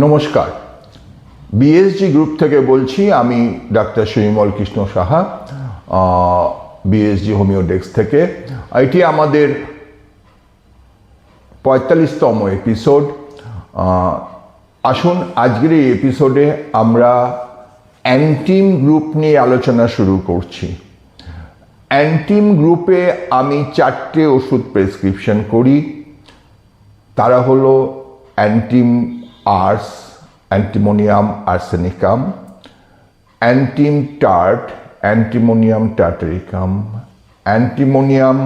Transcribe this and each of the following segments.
নমস্কার, BSG group থেকে বলছি। আমি doctor সুইমল Krishna Saha, BSG homeo desk থেকে। এটি আমাদের 45তম এপিসোড। আসুন আজকের এই এপিসোডে আমরা অ্যান্টিম গ্রুপ নিয়ে আলোচনা শুরু করছি। অ্যান্টিম গ্রুপে আমি 4টে ওষুধ প্রেসক্রিপশন করি। তারা হলো antim ars, antimonium arsenicum, antim tart, antimonium tartaricum, antimonium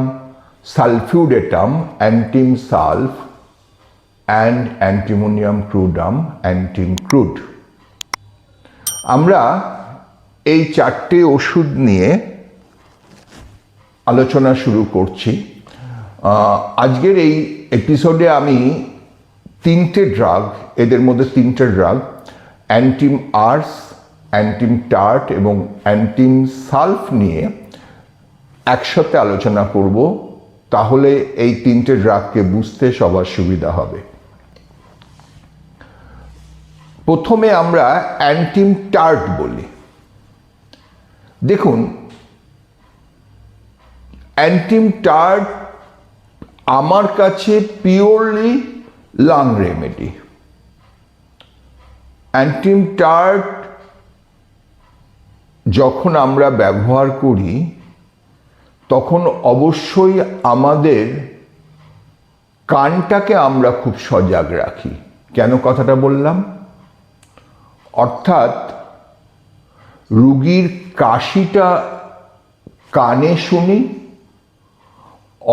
sulphuratum, antim sulph, and antimonium crudum, antim crud. আমরা এই 4টে ওষুধ নিয়ে আলোচনা শুরু করছি। আজকের এই এপিসোডে আমি 3টে ড্রাগ, এদের মধ্যে 3টে ড্রাগ, অ্যান্টিম আর্স, অ্যান্টিম টার্ট এবং অ্যান্টিম সালফ নিয়ে একসাথে আলোচনা করব। তাহলে এই 3টে ড্রাগকে বুঝতে সবার সুবিধা হবে। প্রথমে আমরা অ্যান্টিম টার্ট বলি। দেখুন, অ্যান্টিম টার্ট আমার কাছে পিওরলি লাং রেমেডি। অ্যান্টিম টার্ট যখন আমরা ব্যবহার করি তখন অবশ্যই আমাদের কানটাকে আমরা খুব সজাগ রাখি। কেন কথাটা বললাম? অর্থাৎ রুগীর কাশিটা কানে শুনি,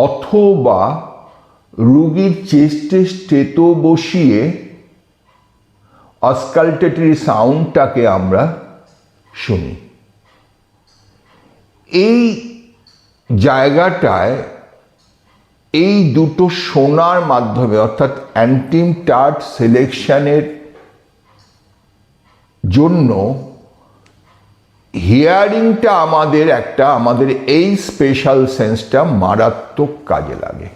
অথবা রুগীর চেস্টে স্টেথো বসিয়ে অসকালটেটরি সাউন্ডটাকে আমরা শুনি। এই জায়গাটায় এই দুটো শোনার মাধ্যমে, অর্থাৎ অ্যান্টিম টার্ট সিলেকশনের জন্য হিয়ারিংটা আমাদের এই স্পেশাল সেন্সটা মারাত্মক কাজে লাগে।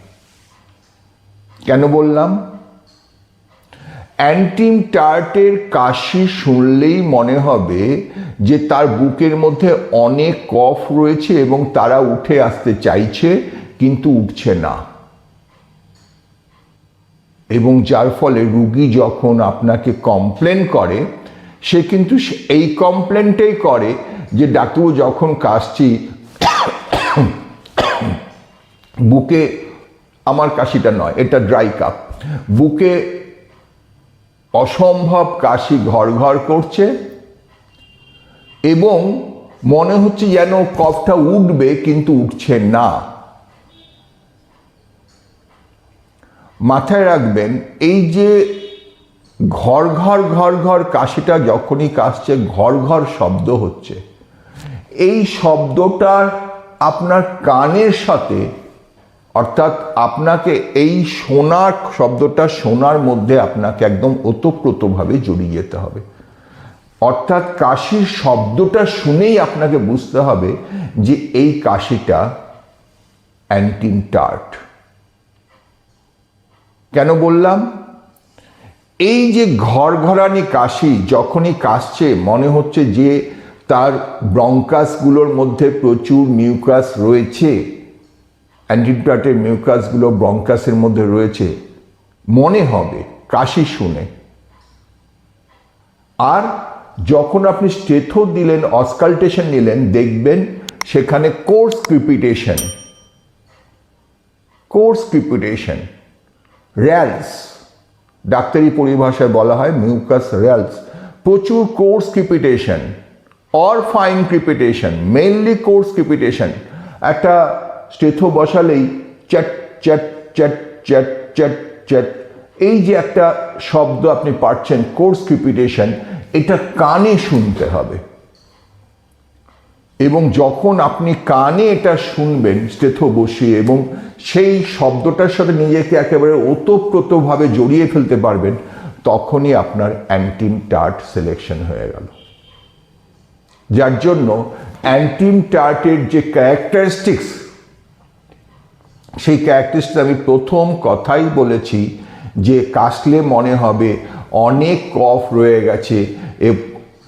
কেন বললাম? অ্যান্টিম টার্টের কাশি শুনলেই মনে হবে যে তার বুকের মধ্যে অনেক কফ রয়েছে এবং তারা উঠে আসতে চাইছে কিন্তু উঠছে না, এবং যার ফলে রুগী যখন আপনাকে কমপ্লেন করে, সে কিন্তু এই কমপ্লেনটাই করে যে ডাক্তারবাবু যখন কাশছি বুকে, আমার কাশিটা নয়, এটা ড্রাই কাপ, বুকে অসম্ভব কাশি ঘর ঘর করছে এবং মনে হচ্ছে যেন কফটা উঠবে কিন্তু উঠছে না। মাথায় রাখবেন, এই যে ঘর ঘর ঘর ঘর কাশিটা যখনই কাশছে, ঘর ঘর শব্দ হচ্ছে, এই শব্দটা আপনার কানের সাথে, অর্থাৎ আপনাকে এই শোনার শব্দটা শোনার মধ্যে আপনাকে একদম ওতপ্রোতভাবে জড়িয়ে যেতে হবে। অর্থাৎ কাশির শব্দটা শুনেই আপনাকে বুঝতে হবে যে এই কাশিটা অ্যান্টিম টার্ট। কেন বললাম? এই যে ঘরঘরানি কাশি, যখনই কাশছে মনে হচ্ছে যে তার ব্রঙ্কাসগুলোর মধ্যে প্রচুর মিউকাস রয়েছে, অ্যান্টিম টার্টের মিউকাসগুলো ব্রঙ্কাসের মধ্যে রয়েছে মনে হবে কাশি শুনে। আর যখন আপনি স্টেথো দিলেন, অসকালটেশন নিলেন, দেখবেন সেখানে কোর্স ক্রিপিটেশন, র্যালস, ডাক্তারি পরিভাষায় বলা হয় মিউকাস র্যালস, প্রচুর coarse crepitation or fine crepitation, mainly coarse crepitation. একটা স্টেথো বসালেই চ্যাট চ্যাট চ্যাট চ্যাট চ্যাট চ্যাট, এই যে একটা শব্দ আপনি পাচ্ছেন কোর্স ক্রিপিটেশন, এটা কানে শুনতে হবে। এবং যখন আপনি কানে এটা শুনবেন স্টেথো বসিয়ে এবং সেই শব্দটার সাথে নিজেকে একেবারে ওতপ্রোতভাবে জড়িয়ে ফেলতে পারবেন, তখনই আপনার অ্যান্টিম টার্ট সিলেকশন হয়ে গেল। যার জন্য অ্যান্টিম টার্টের যে ক্যারেক্টারিস্টিক্স, সেই ক্যারেক্টারিস্টিক্স আমি প্রথম কথাই বলেছি যে কাশলে মনে হবে অনেক কফ রয়ে গেছে,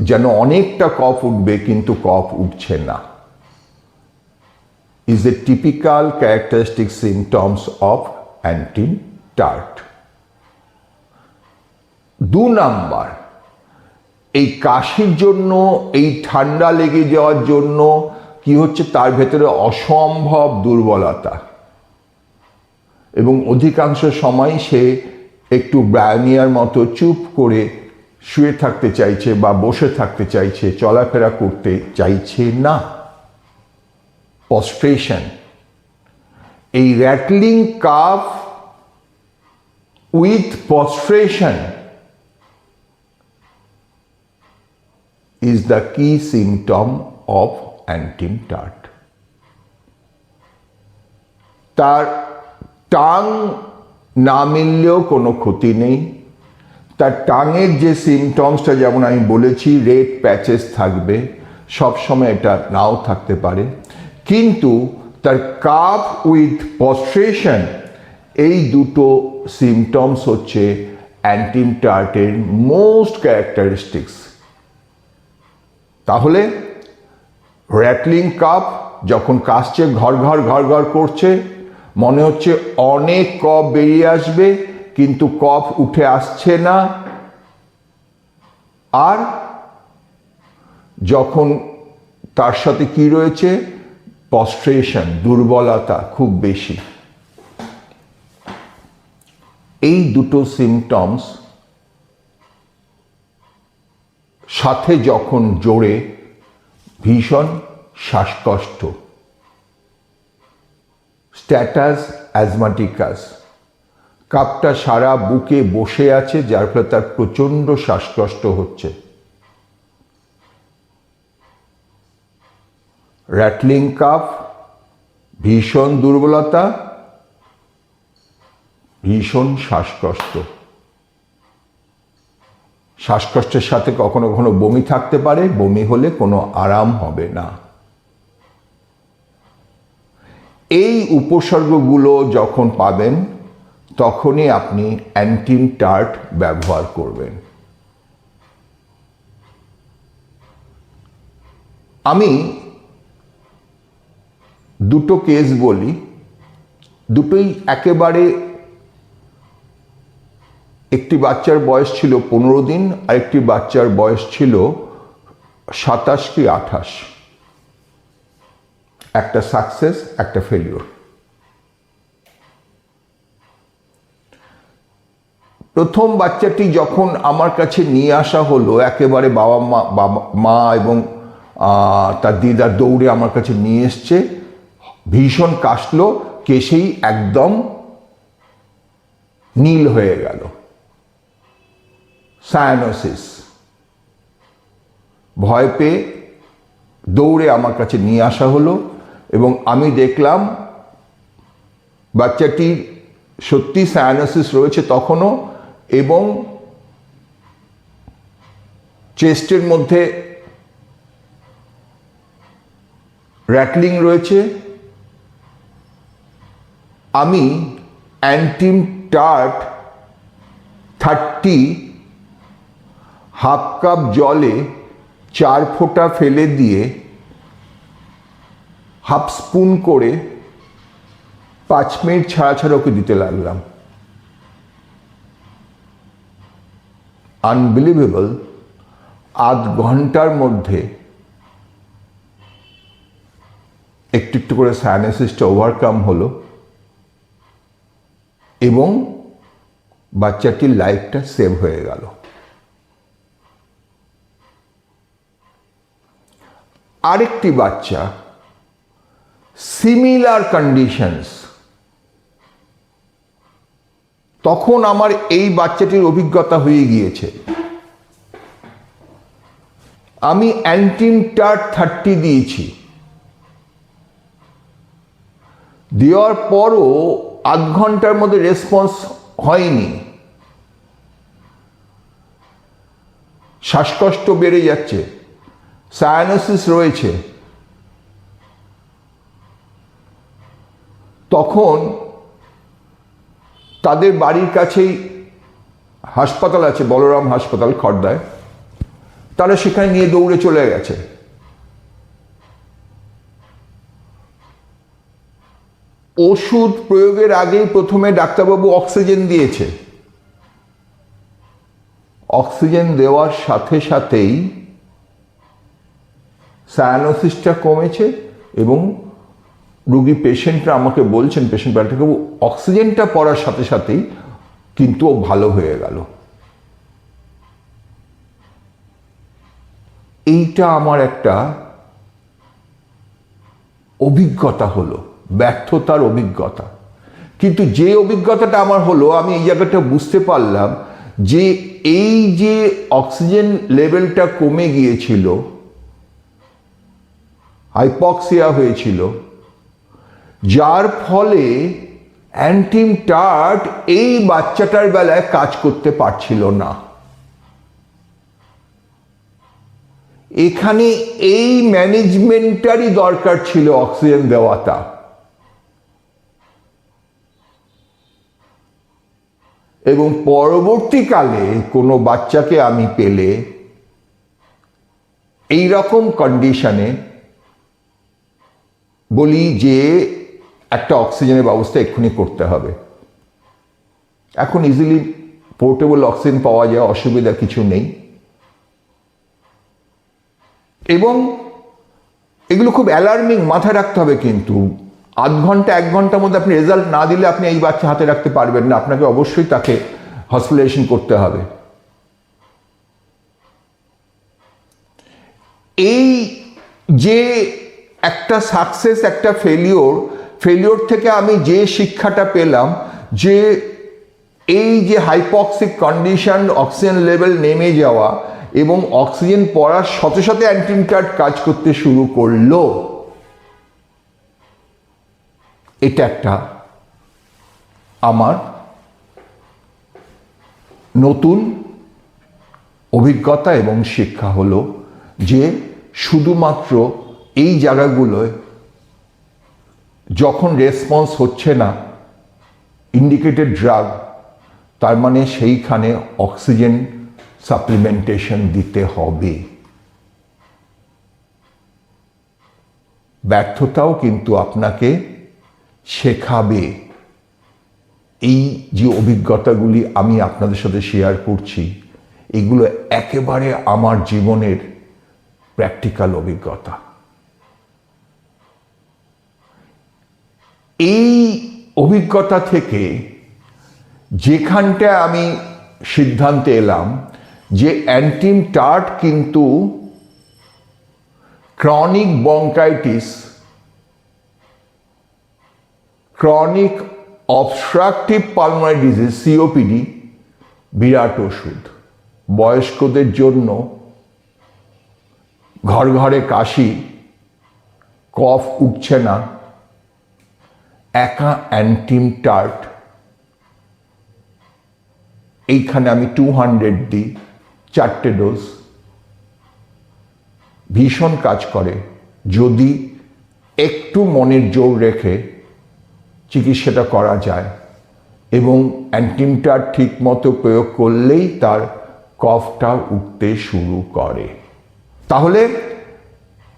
যেন অনেকটা কফ উঠবে কিন্তু কফ উঠছে না, is the typical characteristic symptoms of antim-tart. 2 number, এই কাশির জন্য, এই ঠান্ডা লেগে যাওয়ার জন্য কি হচ্ছে, তার ভেতরে অসম্ভব দুর্বলতা, এবং অধিকাংশ সময় সে একটু ব্রায়োনিয়ার মতো চুপ করে শুয়ে থাকতে চাইছে বা বসে থাকতে চাইছে, চলাফেরা করতে চাইছে না। প্রস্ট্রেশন, এই rattling calf with prostration is the key symptom of antim-tart. তার টাং না মিললেও কোনো ক্ষতি নেই, তার টাঙের যে সিমটমসটা যেমন আমি বলেছি, রেড প্যাচেস থাকবে, সবসময় এটা নাও থাকতে পারে, কিন্তু তার কাফ উইথ প্রস্ট্রেশন, এই দুটো সিমটমস হচ্ছে অ্যান্টিম-টার্টের মোস্ট ক্যারেক্টারিস্টিক্স। তাহলে র্যাটলিং কাফ, যখন কাশছে, ঘর ঘর ঘর ঘর করছে, মনে হচ্ছে অনেক কফ বেরিয়ে আসবে কিন্তু কফ উঠে আসছে না, আর যখন তার সাথে কি রয়েছে, প্রস্ট্রেশন, দুর্বলতা খুব বেশি, এই দুটো সিমটমস সাথে যখন জোড়ে ভীষণ শ্বাসকষ্ট, স্ট্যাটাস অ্যাজমাটিকাস, কাপটা সারা বুকে বসে আছে যার ফলে তার প্রচণ্ড শ্বাসকষ্ট হচ্ছে, র্যাটলিং কাফ, ভীষণ দুর্বলতা, ভীষণ শ্বাসকষ্ট, শ্বাসকষ্টের সাথে কখনো কখনো বমি থাকতে পারে, বমি হলে কোনো আরাম হবে না। এই উপসর্গগুলো যখন পাবেন তখনই আপনি অ্যান্টিম-টার্ট ব্যবহার করবেন। আমি দুটো কেস বলি, দুটোই একেবারে, একটি বাচ্চার বয়স ছিল 15 দিন, আর একটি বাচ্চার বয়স ছিল 27 কি 28, একটা সাকসেস একটা ফেলিওর। প্রথম বাচ্চাটি যখন আমার কাছে নিয়ে আসা হলো, একেবারে বাবা মা এবং তার দিদা দৌড়ে আমার কাছে নিয়ে এসছে, ভীষণ কাশলো, কেশেই একদম নীল হয়ে গেল, সায়ানোসিস। ভয় পেয়ে দৌড়ে আমার কাছে নিয়ে আসা হলো এবং আমি দেখলাম বাচ্চাটির সত্যি সায়ানোসিস রয়েছে তখনও, এবং চেস্টের মধ্যে র্যাটলিং রয়েছে। আমি অ্যান্টিম-টার্ট 30 হাফ কাপ জলে 4 ফোঁটা ফেলে দিয়ে হাফ স্পুন করে 5 মিনিট ছাড়া ছাড়া ওকে দিতে লাগলাম। আনবিলিভেবল, আধ ঘন্টার মধ্যে একটু একটু করে সায়ানোসিসটা ওভারকাম হলো এবং বাচ্চাটির লাইফটা সেভ হয়ে গেল। আরেকটি বাচ্চা, সিমিলার কন্ডিশনস, তখন আমার এই বাচ্চাটির অভিজ্ঞতা হয়ে গিয়েছে। আমি অ্যান্টিম-টার্ট 30 দিয়েছি, দেওয়ার পরও আধ ঘন্টার মধ্যে রেসপন্স হয়নি, শ্বাসকষ্ট বেড়ে যাচ্ছে, সায়ানোসিস রয়েছে। তখন তাদের বাড়ির কাছেই হাসপাতাল আছে, বলরাম হাসপাতাল খড়দায়, তারা সেখানে নিয়ে দৌড়ে চলে গেছে। ওষুধ প্রয়োগের আগেই প্রথমে ডাক্তারবাবু অক্সিজেন দিয়েছে। অক্সিজেন দেওয়ার সাথে সাথেই সায়ানোসিসটা কমেছে এবং রুগী পেশেন্টরা আমাকে বলছেন, পেশেন্ট ডাক্তারবাবু অক্সিজেনটা পড়ার সাথে সাথেই কিন্তু ও ভালো হয়ে গেল। এইটা আমার একটা অভিজ্ঞতা হলো, ব্যর্থতার অভিজ্ঞতা। কিন্তু যে অভিজ্ঞতাটা আমার হলো, আমি এই জায়গাটা বুঝতে পারলাম যে এই যে অক্সিজেন লেভেলটা কমে গিয়েছিল, হাইপক্সিয়া হয়েছিল, যার ফলে অ্যান্টিমটার্ট এই বাচ্চাটার বেলায় কাজ করতে পারছিল না। এখানে এই ম্যানেজমেন্টারই দরকার ছিল, অক্সিজেন দেওয়াটা। এবং পরবর্তীকালে কোনো বাচ্চাকে আমি পেলে এই রকম কন্ডিশনে বলি যে একটা অক্সিজেনের ব্যবস্থা এক্ষুনি করতে হবে। এখন ইজিলি পোর্টেবল অক্সিজেন পাওয়া যায়, অসুবিধা কিছু নেই। এবং এগুলো খুব অ্যালার্মিং, মাথায় রাখতে হবে। কিন্তু আধ ঘন্টা 1 ঘন্টার মধ্যে আপনি রেজাল্ট না দিলে আপনি এই বাচ্চা হাতে রাখতে পারবেন না, আপনাকে অবশ্যই তাকে হসপিটালাইজেশন করতে হবে। এই যে একটা সাকসেস, একটা ফেলিওর থেকে আমি যে শিক্ষাটা পেলাম যে এই যে হাইপক্সিক কন্ডিশন, অক্সিজেন লেভেল নেমে যাওয়া এবং অক্সিজেন পড়ার সাথে সাথে অ্যান্টিমটার্ট কাজ করতে শুরু করলো, এটা একটা আমার নতুন অভিজ্ঞতা এবং শিক্ষা হলো যে শুধুমাত্র এই জায়গাগুলোয় যখন রেসপন্স হচ্ছে না ইন্ডিকেটেড ড্রাগ, তার মানে সেইখানে অক্সিজেন সাপ্লিমেন্টেশন দিতে হবে। ব্যর্থতাও কিন্তু আপনাকে শেখাবে। এই যে অভিজ্ঞতাগুলি আমি আপনাদের সাথে শেয়ার করছি, এগুলো একেবারে আমার জীবনের প্র্যাকটিক্যাল অভিজ্ঞতা। এই অভিজ্ঞতা থেকে যেখানটায় আমি সিদ্ধান্তে এলাম যে অ্যান্টিমটার্ট কিন্তু chronic bronchitis, chronic obstructive pulmonary disease, COPD বিরাট ওষুধ। বয়স্কদের জন্য ঘর ঘরে কাশি, কফ উঠছে না, একা অ্যান্টিমটার্ট এইখানে আমি 200 দিই, 4টে ডোজ, ভীষণ কাজ করে যদি একটু মনের জোর রেখে চিকিৎসাটা করা যায় এবং অ্যান্টিমটার্ট ঠিক মতো প্রয়োগ করলেই তার কফটা উঠতে শুরু করে। তাহলে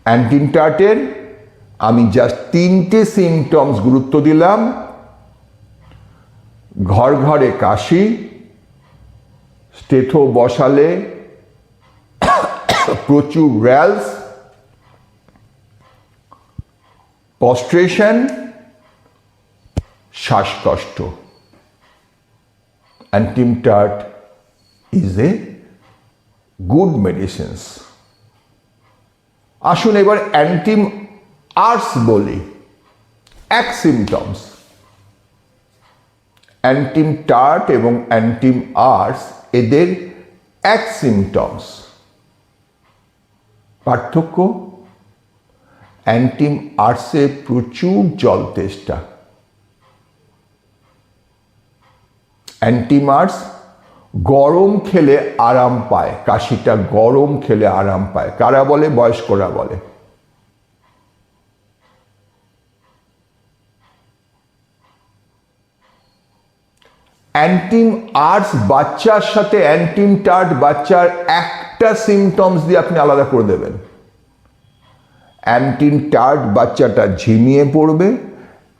অ্যান্টিমটার্টের আমি জাস্ট 3টে সিমটমস গুরুত্ব দিলাম: ঘর ঘরে কাশি, স্টেথো বসালে প্রচুর র্যালস, প্রস্ট্রেশন, শ্বাসকষ্ট। অ্যান্টিমটার্ট ইজ এ গুড মেডিসিনস। আসুন এবার অ্যান্টিম আর্স বলি, এক সিমটমস। অ্যান্টিমটার্ট এবং অ্যান্টিম আর্স এদের এক সিমটমস। পার্থক্য: অ্যান্টিম আর্সে প্রচুর জল তেষ্টা, অ্যান্টিম আর্স গরম খেলে আরাম পায়, কাশিটা গরম খেলে আরাম পায়। কারা বলে? বয়স্করা বলে। অ্যান্টিম আর্স বাচ্চার সাথে অ্যান্টিম টার্ট বাচ্চার একটা সিমটমস দিয়ে আপনি আলাদা করে দেবেন। অ্যান্টিম টার্ট বাচ্চাটা ঝিমিয়ে পড়বে,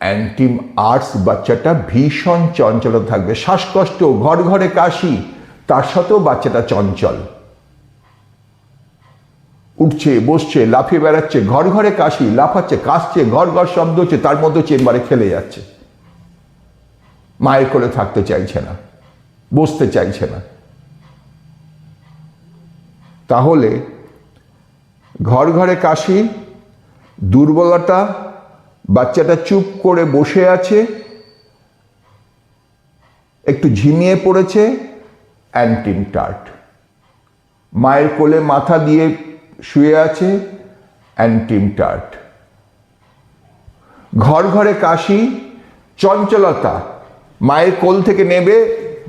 অ্যান্টিম আর্স বাচ্চাটা ভীষণ চঞ্চল থাকবে, শ্বাসকষ্ট, ঘর ঘরে কাশি, তার সাথেও বাচ্চাটা চঞ্চল, উঠছে বসছে লাফিয়ে বেড়াচ্ছে, ঘর ঘরে কাশি, লাফাচ্ছে কাশছে, ঘর ঘর শব্দ হচ্ছে, তার মধ্যে চেম্বারে খেলে যাচ্ছে, মায়ের কোলে থাকতে চাইছে না, বসতে চাইছে না। তাহলে ঘর ঘরে কাশি, দুর্বলতা, বাচ্চাটা চুপ করে বসে আছে, একটু ঝিমিয়ে পড়েছে, অ্যান্টিম টার্ট। মায়ের কোলে মাথা দিয়ে শুয়ে আছে, অ্যান্টিম টার্ট। ঘর ঘরে কাশি, চঞ্চলতা, মায়ের কোল থেকে নেবে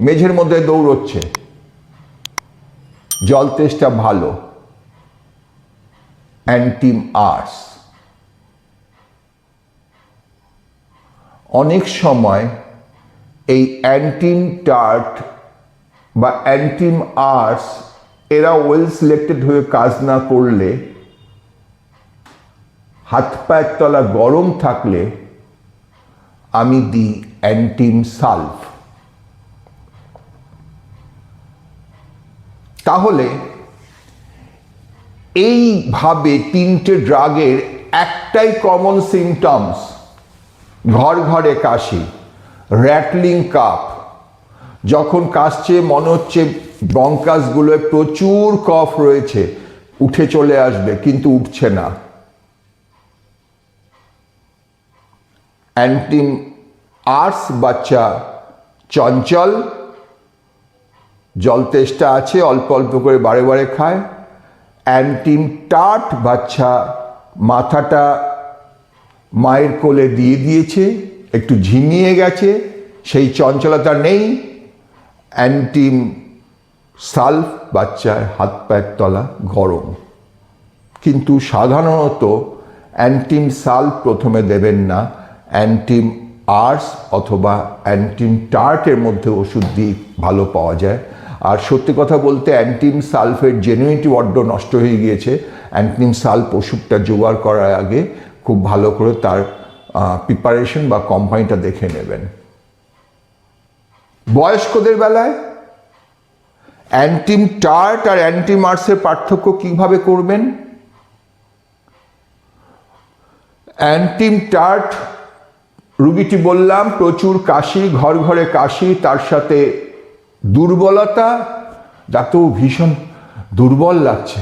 মেঝের মধ্যে দৌড়চ্ছে, জল তেষ্টা ভালো, অ্যান্টিম আর্স। অনেক সময় এই অ্যান্টিম টার্ট বা অ্যান্টিম আর্স এরা ওয়েল সিলেক্টেড হয়ে কাজ না করলে, হাত পায়ের তলা গরম থাকলে আমি দিই অ্যান্টিম সালভ। তাহলে এইভাবে তিনটে ড্রাগের একটাই কমন সিমটমস, ঘর ঘরে কাশি, র্যাটলিং কাপ, যখন কাশছে মনে হচ্ছে ব্রঙ্কাসগুলোয় প্রচুর কফ রয়েছে, উঠে চলে আসবে কিন্তু উঠছে না, অ্যান্টিম আর্স বাচ্চা চঞ্চল, জল তেষ্টা আছে, অল্প অল্প করে বারে বারে খায়, অ্যান্টিম টার্ট বাচ্চা মাথাটা মায়ের কোলে দিয়ে দিয়েছে, একটু ঝিমিয়ে গেছে, সেই চঞ্চলতা নেই, অ্যান্টিম সালভ বাচ্চার হাত পায়ের তলা গরম। কিন্তু সাধারণত অ্যান্টিম সালভ প্রথমে দেবেন না, অ্যান্টিম আর্স অথবা অ্যান্টিম টার্টের মধ্যে ওষুধ দিয়ে ভালো পাওয়া যায়। আর সত্যি কথা বলতে অ্যান্টিম সালফের জেনুইনিটি বড্ড নষ্ট হয়ে গিয়েছে। অ্যান্টিম সালফ ওষুধটা জোগাড় করার আগে খুব ভালো করে তার প্রিপারেশন বা কোম্পানিটা দেখে নেবেন। বয়স্কদের বেলায় অ্যান্টিম টার্ট আর অ্যান্টিম আর্সের পার্থক্য কিভাবে করবেন? অ্যান্টিম টার্ট রুগীটি বললাম প্রচুর কাশি, ঘর ঘরে কাশি, তার সাথে দুর্বলতা, যাতেও ভীষণ দুর্বল লাগছে,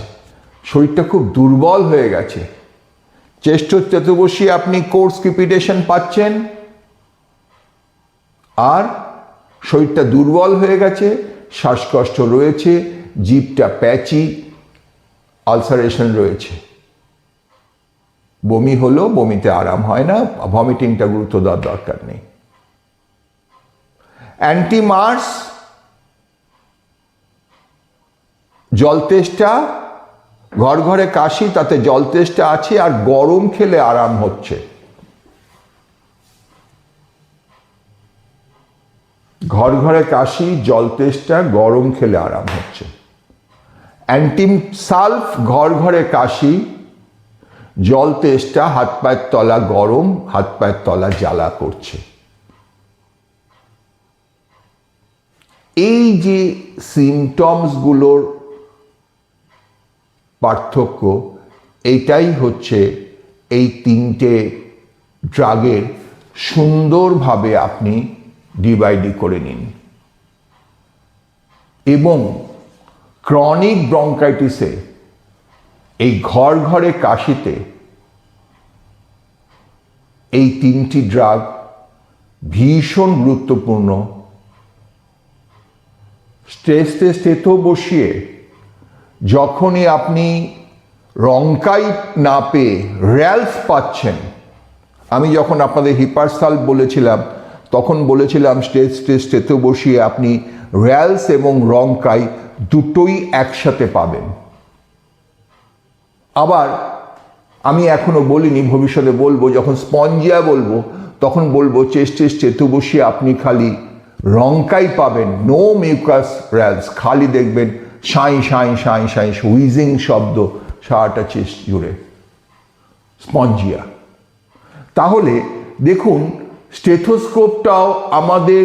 শরীরটা খুব দুর্বল হয়ে গেছে, চেস্ট হতে বসিয়ে আপনি কোর্স ক্রিপিটেশন পাচ্ছেন, আর শরীরটা দুর্বল হয়ে গেছে, শ্বাসকষ্ট রয়েছে, জিভটা প্যাচি, আলসারেশন রয়েছে, বমি হলো, বমিতে আরাম হয় না, ভমিটিংটা গুরুত্ব দেওয়ার দরকার নেই। অ্যান্টিম আর্স জল তেষ্টা, ঘর ঘরে কাশি, তাতে জল তেষ্টা আছে, আর গরম খেলে আরাম হচ্ছে। ঘর ঘরে কাশি, জল তেষ্টা, গরম খেলে আরাম হচ্ছে। অ্যান্টিম সালফ ঘর ঘরে কাশি, জল তেষ্টা, হাত পায়ের তলা গরম, হাত পায়ের তলা জ্বালা করছে। এই যে সিমটমসগুলোর পার্থক্য, এইটাই হচ্ছে এই তিনটে ড্রাগের সুন্দরভাবে আপনি ডিভাইড করে নিন। এবং ক্রনিক ব্রঙ্কাইটিসে, এই ঘর ঘরে কাশিতে এই তিনটি ড্রাগ ভীষণ গুরুত্বপূর্ণ। স্টেথো বসিয়ে যখনই আপনি রঙ্কাই না পেয়ে র্যালফ পাচ্ছেন, আমি যখন আপনাদের হিপারসাল বলেছিলাম তখন বলেছিলাম স্টেথো বসিয়ে আপনি র্যালস এবং রঙ্কাই দুটোই একসাথে পাবেন। আবার আমি এখনো বলিনি, ভবিষ্যতে বলবো, যখন স্পঞ্জিয়া বলবো তখন বলবো চেস্টে স্টেথো বসিয়ে আপনি খালি রঙ্কাই পাবেন, নো মিউকাস র্যালস, খালি দেখবেন সাঁই সাঁই সাঁই সাঁই হুইজিং শব্দ সারাটা চেস্ট জুড়ে, স্পঞ্জিয়া। তাহলে দেখুন স্টেথোস্কোপটাও আমাদের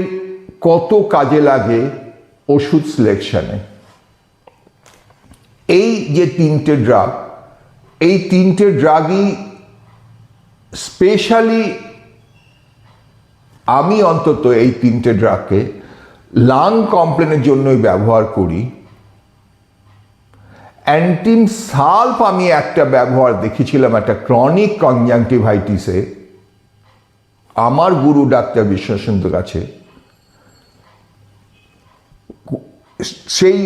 কত কাজে লাগে ওষুধ সিলেকশনে। এই যে তিনটে ড্রাগ, এই তিনটে ড্রাগই স্পেশালি আমি অন্তত এই তিনটে ড্রাগকে লাং কমপ্লেনের জন্যই ব্যবহার করি। অ্যান্টিম সালফ আমি একটা ব্যবহার দেখেছিলাম একটা ক্রনিক কনজাংটিভাইটিসে আমার গুরু ডাক্তার বিশ্বনাথের কাছে। সেই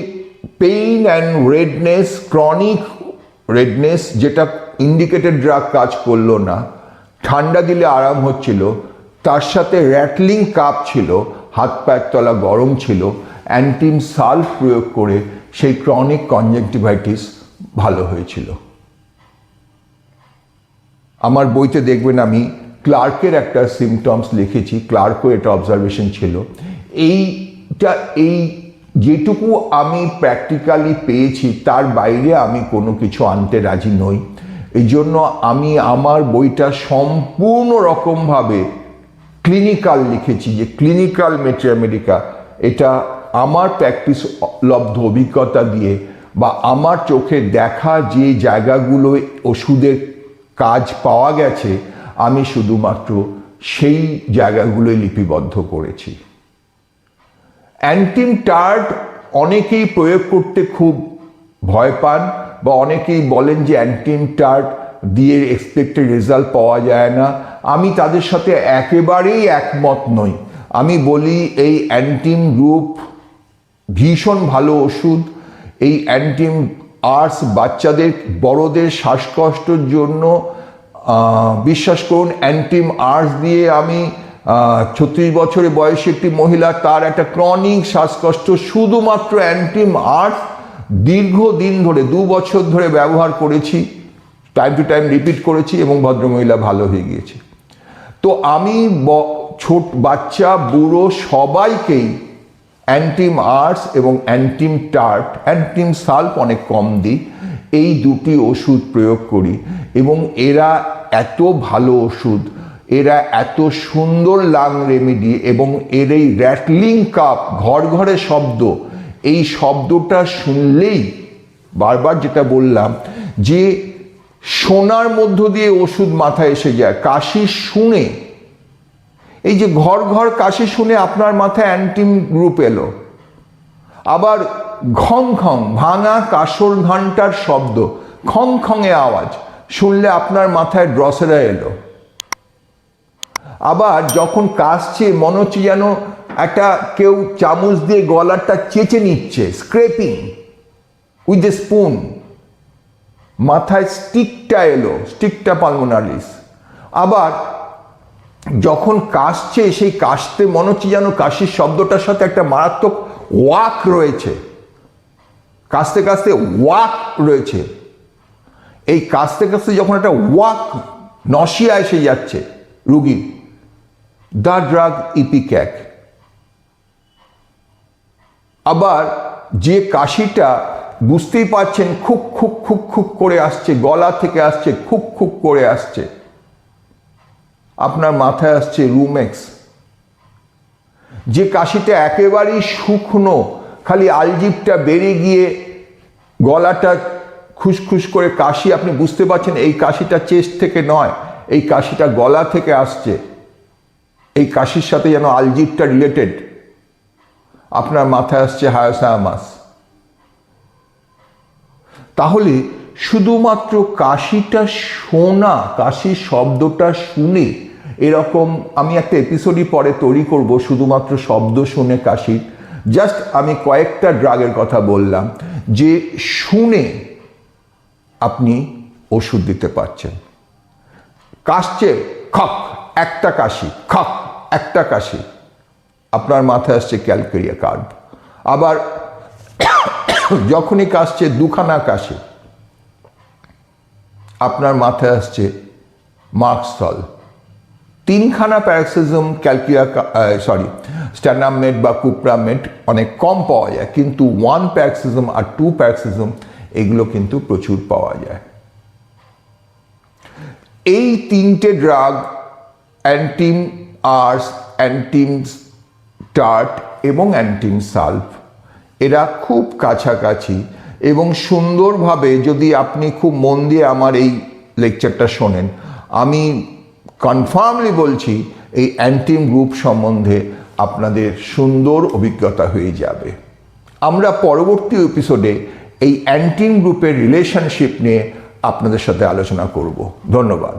pain and redness, chronic redness, যেটা ইন্ডিকেটেড ড্রাগ কাজ করলো না, ঠান্ডা দিলে আরাম হচ্ছিল, তার সাথে র্যাটলিং কাপ ছিল, হাত পায়ের তলা গরম ছিল, অ্যান্টিম সালফ প্রয়োগ করে সেই ক্রনিক কনজাংটিভাইটিস ভালো হয়েছিল। আমার বইতে দেখবেন আমি ক্লার্কের একটা সিমটমস লিখেছি, ক্লার্কও এটা অবজারভেশন ছিল। এই যেটুকু আমি প্র্যাকটিক্যালি পেয়েছি তার বাইরে আমি কোনো কিছু আনতে রাজি নই। এই জন্য আমি আমার বইটা সম্পূর্ণ রকমভাবে ক্লিনিক্যাল লিখেছি, যে ক্লিনিক্যাল মেটেরিয়া মেডিকা, এটা আমার প্র্যাকটিস লব্ধ অভিজ্ঞতা দিয়ে বা আমার চোখে দেখা যে জায়গাগুলোয় ওষুধের কাজ পাওয়া গেছে আমি শুধুমাত্র সেই জায়গাগুলোই লিপিবদ্ধ করেছি। অ্যান্টিম টার্ট অনেকেই প্রয়োগ করতে খুব ভয় পান বা অনেকেই বলেন যে অ্যান্টিম টার্ট দিয়ে এক্সপেক্টেড রেজাল্ট পাওয়া যায় না। আমি তাদের সাথে একেবারেই একমত নই। আমি বলি এই অ্যান্টিম গ্রুপ ভীষণ ভালো ওষুধ। এই অ্যান্টিম আর্স বাচ্চাদের, বড়দের শ্বাসকষ্টের জন্য বিশ্বাস করুন, অ্যান্টিম আর্স দিয়ে আমি 36 বছরের বয়সী একটি মহিলা, তার একটা ক্রনিক শ্বাসকষ্ট, শুধুমাত্র অ্যান্টিম আর্স দীর্ঘদিন ধরে 2 বছর ধরে ব্যবহার করেছি, টাইম টু টাইম রিপিট করেছি এবং ভদ্রমহিলা ভালো হয়ে গিয়েছে। তো আমি ছোট বাচ্চা বুড়ো সবাইকেই অ্যান্টিম আর্স এবং অ্যান্টিম টার্ট, অ্যান্টিম সালফ অনেক কম দিই, এই দুটি ওষুধ প্রয়োগ করি এবং এরা এত ভালো ওষুধ, এরা এত সুন্দর লাং রেমেডি এবং এর এই র্যাটলিং কাপ, ঘর ঘরে শব্দ, এই শব্দটা শুনলেই বারবার যেটা বললাম যে শোনার মধ্য দিয়ে ওষুধ মাথায় এসে যায়। কাশি শুনে, এই যে ঘর ঘর কাশি শুনে আপনার মাথায় অ্যান্টিম গ্রুপ এলো। আবার খং খং, ভাঙা কাসর ঘন্টার শব্দ, খং খঙে আওয়াজ শুনলে আপনার মাথায় ড্রসেরা এলো। আবার যখন কাশছে মনে হচ্ছে যেন একটা কেউ চামচ দিয়ে গলাটা চেঁচে নিচ্ছে, স্ক্রেপিং উইথ এ স্পুন, মাথায় স্টিকটা এলো, স্টিকটা পালমোনারিস। আবার যখন কাশছে, সেই কাশতে মনে হচ্ছে যেন কাশির শব্দটার সাথে একটা মারাত্মক ওয়াক রয়েছে, কাশতে কাশতে ওয়াক রয়েছে। এই কাশতে কাশতে যখন একটা ওয়াক নশিয়া এসে যাচ্ছে রুগীর, দ্য ড্রাগ ইপিক্যাক। আবার যে কাশিটা বুঝতেই পারছেন খুব খুব খুব খুব করে আসছে, গলা থেকে আসছে, খুব খুব করে আসছে, আপনার মাথায় আসছে রুমেক্স। যে কাশিটা একেবারেই শুকনো, খালি আলজিভটা বেরিয়ে গিয়ে গলাটা খুসখুস করে কাশি, আপনি বুঝতে পারছেন এই কাশিটা চেস্ট থেকে নয়, এই কাশিটা গলা থেকে আসছে, এই কাশির সাথে যেন আলজিভটা রিলেটেড, আপনার মাথায় আসছে হায়াসামাস। তাহলে শুধুমাত্র কাশিটা শোনা, কাশির শব্দটা শুনে, এরকম আমি একটা এপিসোডই পরে তৈরি করব শুধুমাত্র শব্দ শুনে কাশির। জাস্ট আমি কয়েকটা ড্রাগের কথা বললাম যে শুনে আপনি ওষুধ দিতে পারছেন। কাশছে, খক একটা কাশি, খক একটা কাশি, আপনার মাথায় আসছে ক্যালকেরিয়া কার্ভ। আবার যখনই কাশছে দুখানা কাশি, আপনার মাথায় আসছে মার্কসল। তিনখানা প্যারাক্সিজম স্ট্যানামেড বা কুপ্রামেড অনেক কম পাওয়া যায়, কিন্তু 1 প্যারাক্সিজম আর 2 প্যারাক্সিজম এগুলো কিন্তু প্রচুর পাওয়া যায়। এই তিনটে ড্রাগ অ্যান্টিম আর্স, অ্যান্টিম টার্ট এবং অ্যান্টিম সালফ এরা খুব কাছাকাছি, এবং সুন্দরভাবে যদি আপনি খুব মন দিয়ে আমার এই লেকচারটা শোনেন, আমি কনফার্মলি বলছি এই অ্যান্টিম গ্রুপ সম্বন্ধে আপনাদের সুন্দর অভিজ্ঞতা হয়ে যাবে। আমরা পরবর্তী এপিসোডে এই অ্যান্টিম গ্রুপের রিলেশনশিপ নিয়ে আপনাদের সাথে আলোচনা করব। ধন্যবাদ।